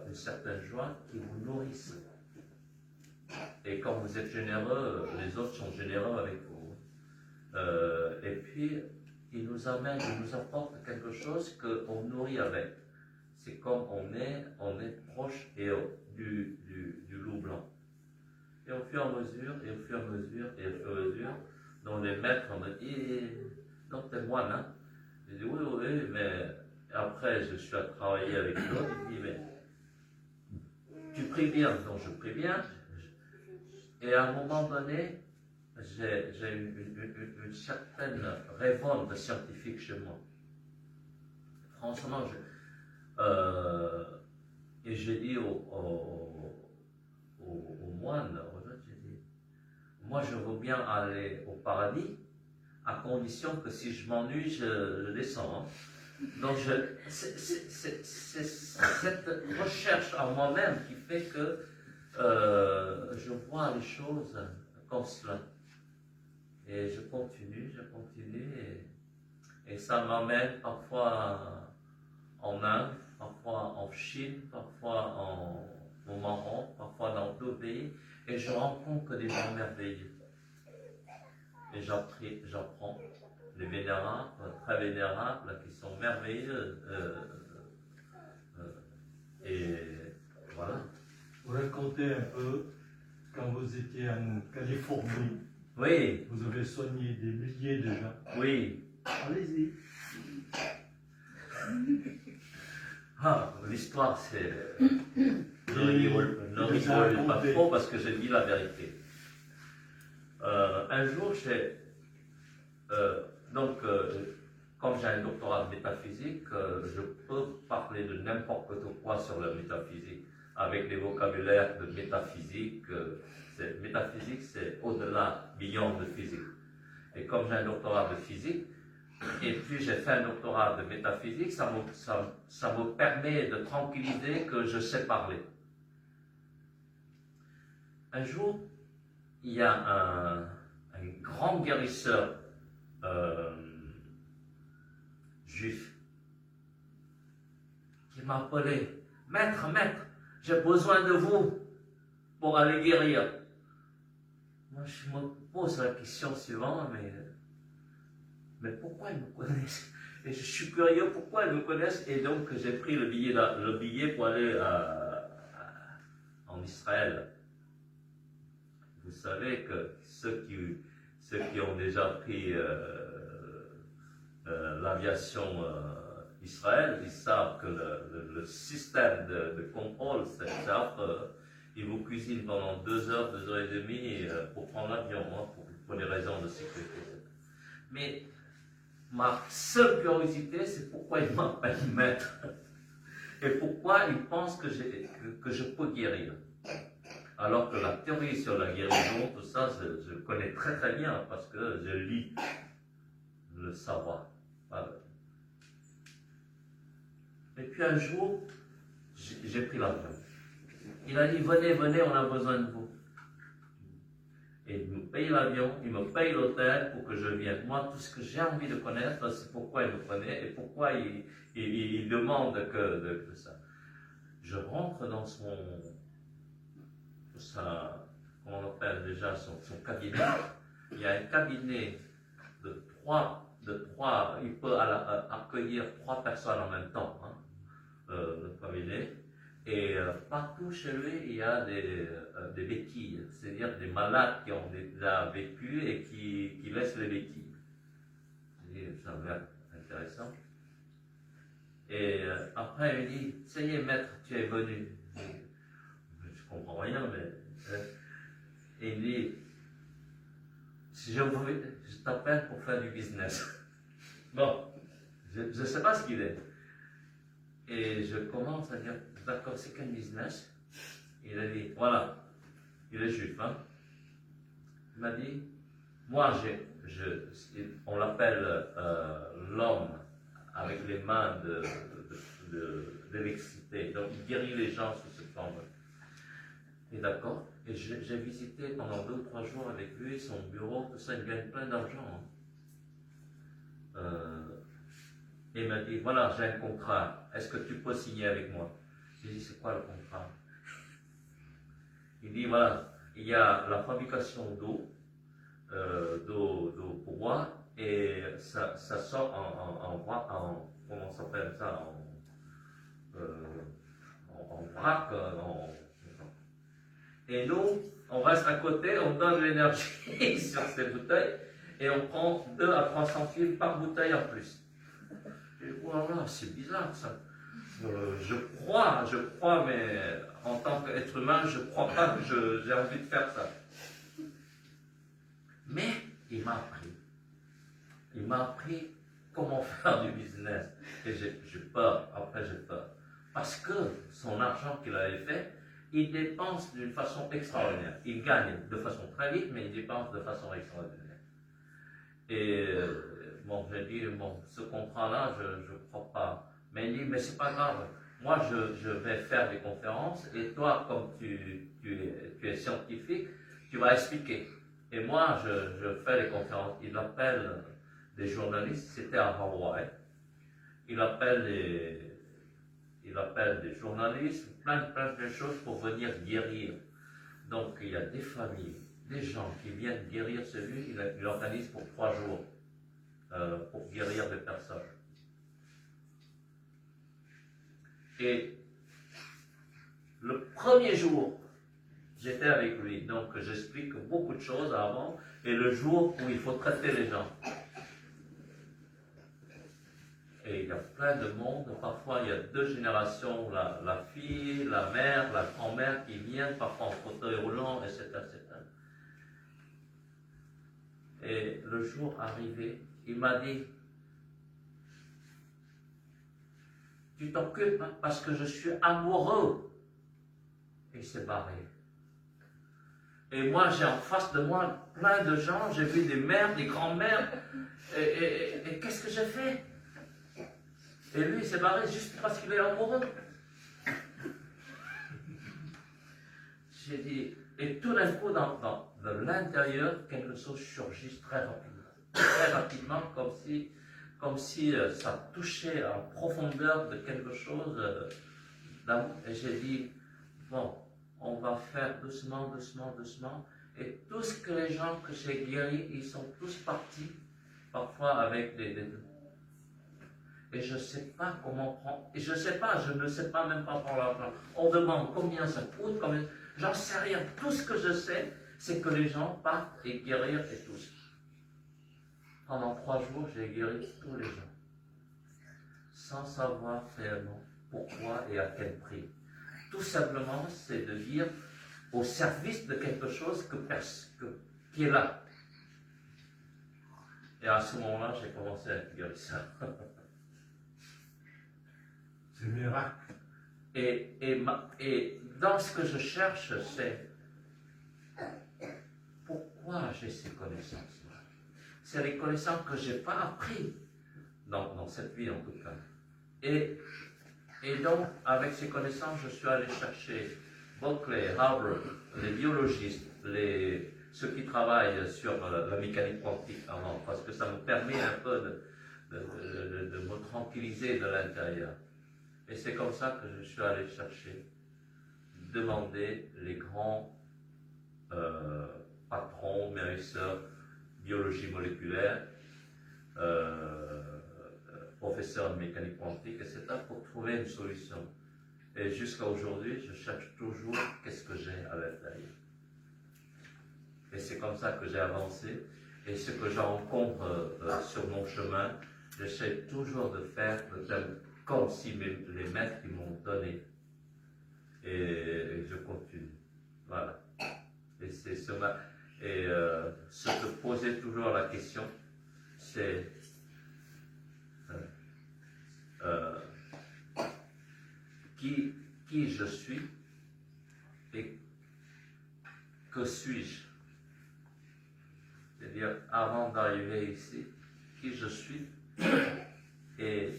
Speaker 2: une certaine joie qui vous nourrissent. Et quand vous êtes généreux, les autres sont généreux avec vous. Et puis, ils nous apportent quelque chose qu'on nourrit avec. C'est comme on est proche du loup blanc. Et au fur et à mesure, donc les maîtres me disent, donc t'es moine, hein? Je dis oui, mais après je suis à travailler avec l'autre, il dit, mais tu pries bien, donc je prie bien. Et à un moment donné, j'ai une certaine révolte scientifique chez moi. Franchement, et j'ai dit aux moines, j'ai dit, moi je veux bien aller au paradis, à condition que si je m'ennuie, je descends. Hein. Donc c'est cette recherche en moi-même qui fait que je vois les choses comme cela. Et je continue, et ça m'amène parfois en Inde, parfois en Chine, parfois au Maroc, parfois dans d'autres pays, et je rencontre que des gens merveilleux. Et j'apprends les vénérables, très vénérables, qui sont merveilleux. Et voilà.
Speaker 1: Vous racontez un peu, quand vous étiez en Californie,
Speaker 2: oui.
Speaker 1: Vous avez soigné des milliers de gens.
Speaker 2: Oui.
Speaker 1: Allez-y.
Speaker 2: L'histoire, c'est... Ne rigole pas trop parce que j'ai dit la vérité. Un jour, comme j'ai un doctorat de métaphysique, je peux parler de n'importe quoi sur la métaphysique, avec les vocabulaires de métaphysique. Métaphysique, c'est au-delà, beyond de physique. Et comme j'ai un doctorat de physique, et puis j'ai fait un doctorat de métaphysique, ça me permet de tranquilliser que je sais parler. Un jour, il y a un grand guérisseur juif qui m'a appelé, maître, j'ai besoin de vous pour aller guérir. moi je me pose la question suivante, mais pourquoi ils me connaissent? Et je suis curieux pourquoi ils me connaissent, et donc j'ai pris le billet pour aller en Israël. Vous savez que ceux qui ont déjà pris l'aviation Israël, ils savent que le système de contrôle, c'est affreux. Ils vous cuisinent pendant 2 heures, 2 heures et demie pour prendre l'avion, pour des raisons de sécurité. Mais ma seule curiosité, c'est pourquoi ils m'appellent maître et pourquoi ils pensent que je peux guérir. Alors que la théorie sur la guérison, tout ça, je connais très très bien parce que je lis le savoir. Voilà. Et puis un jour, j'ai pris l'avion. Il a dit, venez, venez, on a besoin de vous. Et il me paye l'avion, il me paye l'hôtel pour que je vienne. Moi, tout ce que j'ai envie de connaître, c'est pourquoi il me connaît et pourquoi il demande que ça. Je rentre dans comment on appelle déjà, son cabinet. Il y a un cabinet de trois, il peut accueillir 3 personnes en même temps, hein, le cabinet. Et partout chez lui, il y a des béquilles, c'est-à-dire des malades qui ont déjà vécu et qui laissent les béquilles. Ça me l'air intéressant. Et après, il dit, ça y est, maître, tu es venu. Je comprends rien, mais... et il dit, si je t'appelle pour faire du business. Bon, je ne sais pas ce qu'il est. Et je commence à dire, d'accord, c'est quel business? Il a dit, voilà, il est juif, hein. Il m'a dit, moi, on l'appelle l'homme avec les mains d'électricité. Donc, il guérit les gens sous cette forme. Et d'accord. Et j'ai visité pendant 2 ou 3 jours avec lui, son bureau, tout ça, il gagne plein d'argent. Hein. Et il m'a dit, voilà, j'ai un contrat, est-ce que tu peux signer avec moi? J'ai dit, c'est quoi le contrat? Il dit, voilà, il y a la fabrication d'eau pour boire, et ça sort en comment ça s'appelle ça, en vrac, et nous, on reste à côté, on donne l'énergie sur ces bouteilles, et on prend 2 à 3 centimes par bouteille en plus. Et voilà, c'est bizarre ça. Je crois, mais en tant qu'être humain, je ne crois pas que j'ai envie de faire ça. Mais il m'a appris. Il m'a appris comment faire du business. Et j'ai peur, après j'ai peur. Parce que son argent qu'il avait fait, il dépense d'une façon extraordinaire. Il gagne de façon très vite, mais il dépense de façon extraordinaire. Et bon, j'ai dit, bon, ce contrat-là, je ne crois pas. Mais il dit, mais c'est pas grave. Moi, je vais faire des conférences et toi, comme tu es scientifique, tu vas expliquer. Et moi, je fais les conférences. Il appelle des journalistes, c'était à Hawaï. Il appelle des journalistes, plein de choses pour venir guérir. Donc, il y a des familles, des gens qui viennent guérir celui, il organise pour 3 jours pour guérir des personnes. Et le premier jour, j'étais avec lui, donc j'explique beaucoup de choses avant, et le jour où il faut traiter les gens. Et il y a plein de monde, parfois il y a 2 générations, la fille, la mère, la grand-mère qui viennent, parfois en fauteuil roulant, etc., etc. Et le jour arrivé, il m'a dit, tu t'occupes parce que je suis amoureux. Et il s'est barré. Et moi, j'ai en face de moi plein de gens, j'ai vu des mères, des grands-mères, et qu'est-ce que j'ai fait? Et lui, il s'est barré juste parce qu'il est amoureux. J'ai dit, et tout d'un coup, de l'intérieur, quelque chose surgit très rapidement, comme si ça touchait en profondeur de quelque chose d'amour. Et j'ai dit, bon, on va faire doucement, doucement, doucement. Et tous que les gens que j'ai guéris, ils sont tous partis, parfois avec des et je ne sais pas comment prendre. Et je ne sais pas même pas prendre l'argent. On demande combien ça coûte, combien. J'en sais rien. Tout ce que je sais, c'est que les gens partent et guérir et tous. Pendant 3 jours, j'ai guéri tous les gens. Sans savoir réellement pourquoi et à quel prix. Tout simplement, c'est de dire au service de quelque chose qui est là. Et à ce moment-là, j'ai commencé à guérir ça.
Speaker 1: C'est un miracle.
Speaker 2: Et dans ce que je cherche, c'est pourquoi j'ai ces connaissances-là. C'est les connaissances que je n'ai pas apprises dans cette vie en tout cas. Et donc, avec ces connaissances, je suis allé chercher Berkeley, Harvard, les biologistes, ceux qui travaillent sur la mécanique quantique avant, parce que ça me permet un peu de me tranquilliser de l'intérieur. Et c'est comme ça que je suis allé chercher, demander les grands patrons, mérisseurs, biologie moléculaire, professeurs de mécanique quantique, etc., pour trouver une solution. Et jusqu'à aujourd'hui, je cherche toujours qu'est-ce que j'ai à l'intérieur. Et c'est comme ça que j'ai avancé. Et ce que je rencontre sur mon chemin, j'essaie toujours de faire comme si les maîtres ils m'ont donné. Et je continue. Voilà. Et c'est se poser toujours la question, c'est qui je suis et que suis-je. C'est-à-dire, avant d'arriver ici, qui je suis et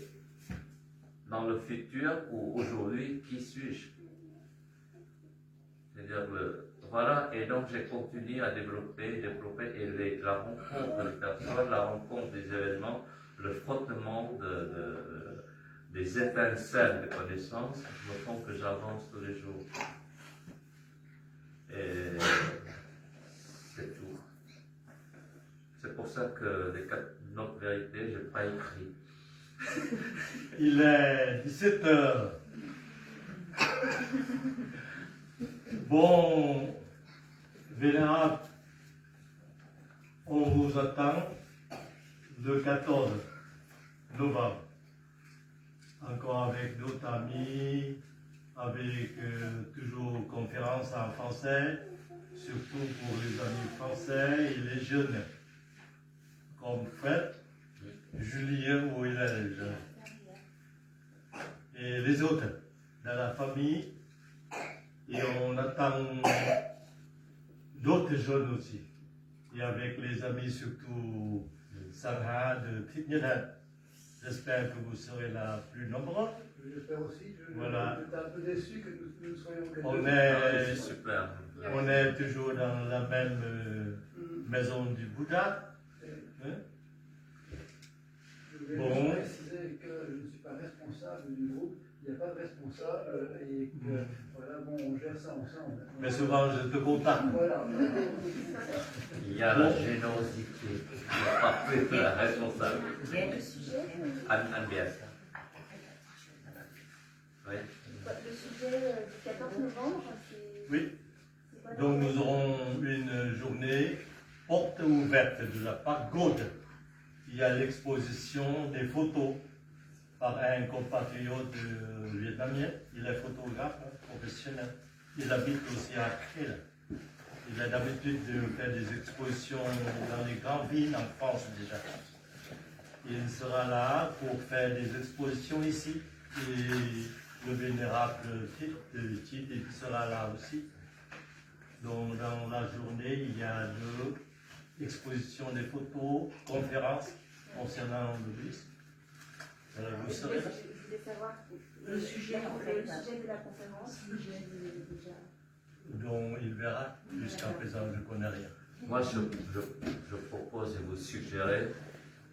Speaker 2: dans le futur ou aujourd'hui, qui suis-je. C'est-à-dire, voilà, et donc j'ai continué à développer, et la rencontre des personnes, la rencontre des événements, le frottement des étincelles de connaissances me font que j'avance tous les jours. Et c'est tout. C'est pour ça que notre vérité, je n'ai pas écrit.
Speaker 1: Il est 17h. Bon, Vénérable, on vous attend le 14 novembre. Encore avec d'autres amis, avec toujours conférences en français, surtout pour les amis français et les jeunes, comme Fred, Julien ou Hélène, et les autres dans la famille. Et on attend d'autres jeunes aussi. Et avec les amis, surtout Sangha de Titniran. J'espère que vous serez là plus nombreux.
Speaker 7: J'espère aussi.
Speaker 1: Voilà.
Speaker 7: Je suis un peu déçu que nous soyons que
Speaker 1: On
Speaker 7: deux.
Speaker 1: est,
Speaker 2: Super.
Speaker 1: on est toujours dans la même maison du Bouddha. Hein?
Speaker 7: Je voulais préciser que je ne suis pas responsable du groupe. Il n'y a pas de responsable et que voilà, bon, on gère ça ensemble.
Speaker 1: Mais souvent, je te contacte.
Speaker 7: Voilà.
Speaker 2: Il y a la générosité. Il n'y a pas plus de la responsable.
Speaker 8: Le sujet,
Speaker 2: Anne bien. Oui.
Speaker 8: le sujet du 14 novembre, c'est...
Speaker 1: Oui.
Speaker 8: c'est quoi
Speaker 1: Donc nous aurons une journée porte ouverte de la pagode. Il y a l'exposition des photos par un compatriote vietnamien. Il est photographe professionnel. Il habite aussi à Crel. Il a l'habitude de faire des expositions dans les grandes villes en France déjà. Il sera là pour faire des expositions ici. Et le vénérable Tite, il sera là aussi. Donc dans la journée, il y a l'exposition des photos, conférences concernant le bouddhisme. Vous serez là.
Speaker 8: Je voulais savoir
Speaker 3: Le sujet, en fait.
Speaker 8: le sujet de la conférence. Déjà.
Speaker 1: Donc il verra. Jusqu'à présent, je ne connais rien.
Speaker 2: Moi, je propose et vous suggérez,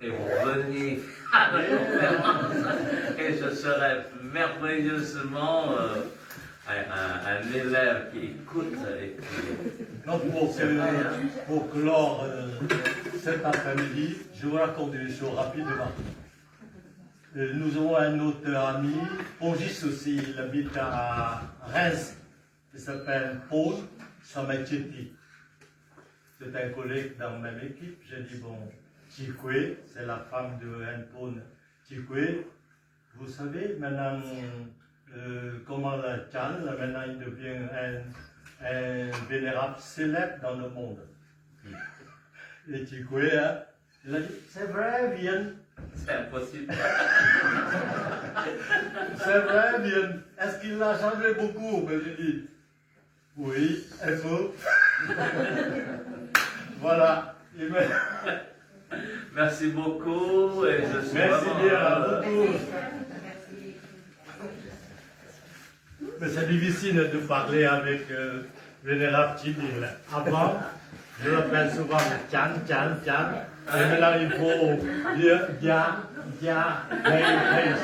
Speaker 2: et vous venez à la conférence, et je serai merveilleusement un élève qui écoute et
Speaker 1: Donc pour clore cet après-midi, je vous raconte des choses rapidement. Nous avons un autre ami, Pongis aussi, il habite à Reims, il s'appelle Paul Samachetti. C'est un collègue dans la même équipe. J'ai dit, bon, Chikwe, c'est la femme de Anton Chikwe. Vous savez, maintenant, comment la Chan, maintenant il devient un vénérable célèbre dans le monde. Et Chikwe, hein, il a dit, c'est vrai, viens.
Speaker 2: C'est impossible.
Speaker 1: C'est vrai, bien. Est-ce qu'il l'a changé beaucoup? Ben, j'ai dit, oui, un peu. Voilà.
Speaker 2: Merci beaucoup. Et je suis
Speaker 1: Merci
Speaker 2: vraiment,
Speaker 1: bien à vous tous. Mais c'est difficile de parler avec Vénérable Chidil. Avant, je l'appelle souvent Chan, Chan, Chan. Et maintenant, il faut dire Ya, Ya, Hey, Hey.